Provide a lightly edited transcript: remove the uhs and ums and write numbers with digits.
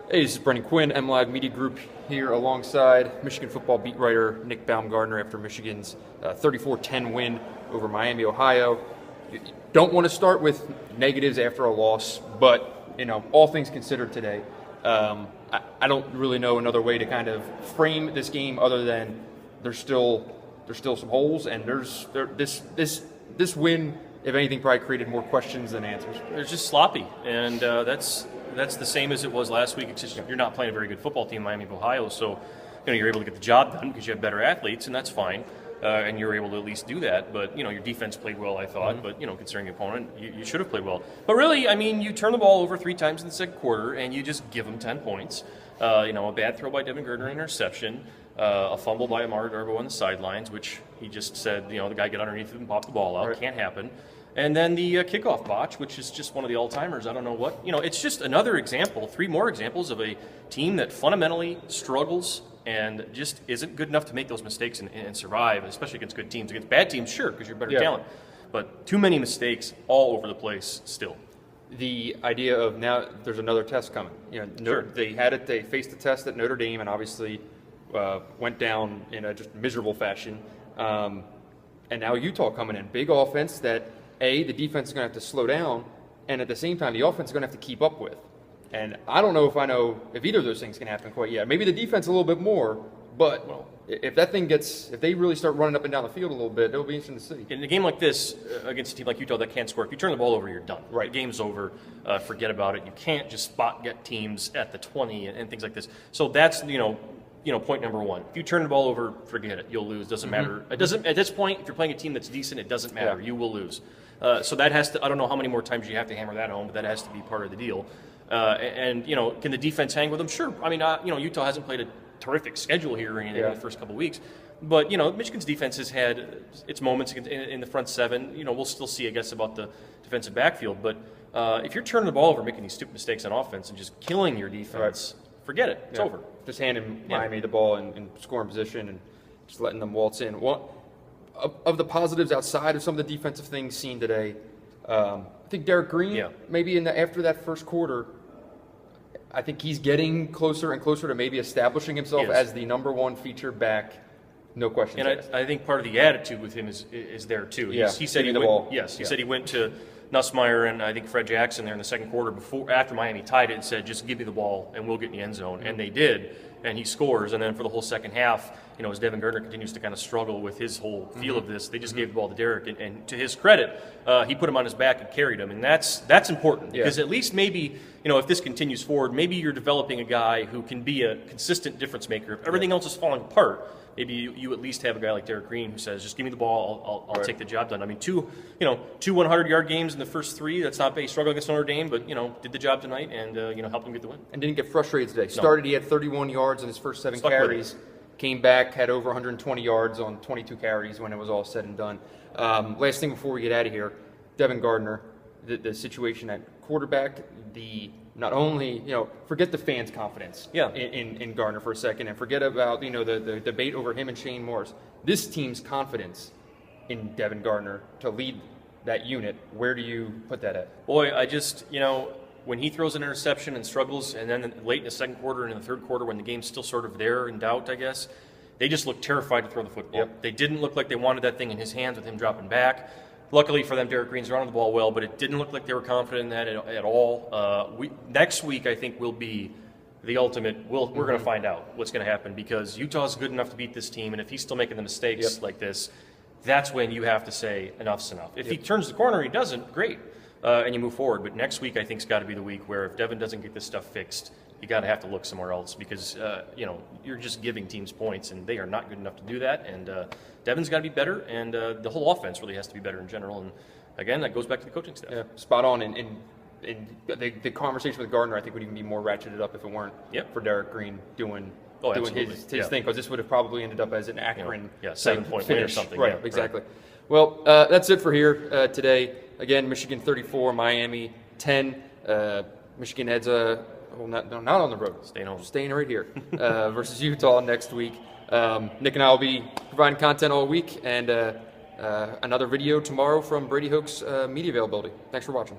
Hey, this is Brendan Quinn, MLive Media Group, here alongside Michigan football beat writer Nick Baumgardner after Michigan's 34-10 win over Miami, Ohio. You don't want to start with negatives after a loss, but all things considered today, I don't really know another way to kind of frame this game other than there's still some holes, and this win, if anything, probably created more questions than answers. It's just sloppy, and that's the same as it was last week. It's just you're not playing a very good football team, Miami of Ohio, so you're able to get the job done because you have better athletes, and that's fine. And you're able to at least do that. But your defense played well, I thought. But considering the opponent, you should have played well. But really, you turn the ball over 3 times in the second quarter, and you just give them 10 points. A bad throw by Baumgardner, interception, a fumble by Amari Darbo on the sidelines, which he just said, the guy get underneath it and pop the ball out. Right. Can't happen. And then the kickoff botch, which is just one of the all-timers. I don't know what. It's just another example, 3 more examples of a team that fundamentally struggles and just isn't good enough to make those mistakes and survive, especially against good teams. Against bad teams, sure, because you're better talent. But too many mistakes all over the place still. The idea of now there's another test coming. Sure. They faced the test at Notre Dame and obviously went down in a just miserable fashion. And now Utah coming in. Big offense that, the defense is going to have to slow down, and at the same time, the offense is going to have to keep up with. And I don't know if either of those things can happen quite yet. Maybe the defense a little bit more, but if they really start running up and down the field a little bit, it'll be interesting to see. In a game like this, against a team like Utah that can't score, if you turn the ball over, you're done. Right. The game's over. Forget about it. You can't just spot get teams at the 20 and things like this. So that's point number 1. If you turn the ball over, forget it. You'll lose. Doesn't matter. It doesn't at this point. If you're playing a team that's decent, it doesn't matter. You will lose. So that has to. I don't know how many more times you have to hammer that home, but that has to be part of the deal. Can the defense hang with them? Sure. Utah hasn't played a terrific schedule here in the first couple of weeks, but Michigan's defense has had its moments in the front 7. We'll still see, I guess, about the defensive backfield. But if you're turning the ball over, making these stupid mistakes on offense, and just killing your defense, forget it. It's over. Just handing Miami the ball in scoring position and just letting them waltz in. Of the positives outside of some of the defensive things seen today, I think Derek Green, maybe after that first quarter, I think he's getting closer and closer to maybe establishing himself as the number 1 feature back. No question. And I think part of the attitude with him is there too. He said he went. Yes, he said he went to Nussmeier and I think Fred Jackson there in the second quarter after Miami tied it and said, just give me the ball and we'll get in the end zone. And they did, and he scores. And then for the whole second half, as Baumgardner continues to kind of struggle with his whole feel of this, they just gave the ball to Derek. And to his credit, he put him on his back and carried him. And that's important because at least maybe, if this continues forward, maybe you're developing a guy who can be a consistent difference maker. If everything else is falling apart, maybe you at least have a guy like Derek Green who says, just give me the ball, I'll take the job done. Two 100-yard games in the first 3. That's not a struggle against Notre Dame, but, did the job tonight and, helped him get the win. And didn't get frustrated today. Started, he had 31 yards in his first 7 carries. Came back, had over 120 yards on 22 carries when it was all said and done. Last thing before we get out of here, Baumgardner, the situation at quarterback, not only, forget the fans' confidence in Gardner for a second and forget about, the debate over him and Shane Morris. This team's confidence in Baumgardner to lead that unit, where do you put that at? Boy, I just, when he throws an interception and struggles, and then late in the second quarter and in the third quarter when the game's still sort of there in doubt, I guess, they just look terrified to throw the football. They didn't look like they wanted that thing in his hands with him dropping back. Luckily for them, Derek Green's running the ball well, but it didn't look like they were confident in that at all. Next week, I think, will be the ultimate. We're going to find out what's going to happen because Utah's good enough to beat this team, and if he's still making the mistakes like this, that's when you have to say enough's enough. If he turns the corner, he doesn't, great. And you move forward. But next week, I think, has got to be the week where if Devin doesn't get this stuff fixed, you got to have to look somewhere else because, you're just giving teams points, and they are not good enough to do that. And Devin's got to be better, and the whole offense really has to be better in general. And, again, that goes back to the coaching staff. Yeah, spot on. And the conversation with Gardner, I think, would even be more ratcheted up if it weren't for Derek Green doing his thing, because this would have probably ended up as an Akron 7-point win or something. Right, exactly. Right. Well, that's it for here today. Again, Michigan 34, Miami 10. Michigan heads not on the road. Staying right here versus Utah next week. Nick and I will be providing content all week, and another video tomorrow from Brady Hoke's media availability. Thanks for watching.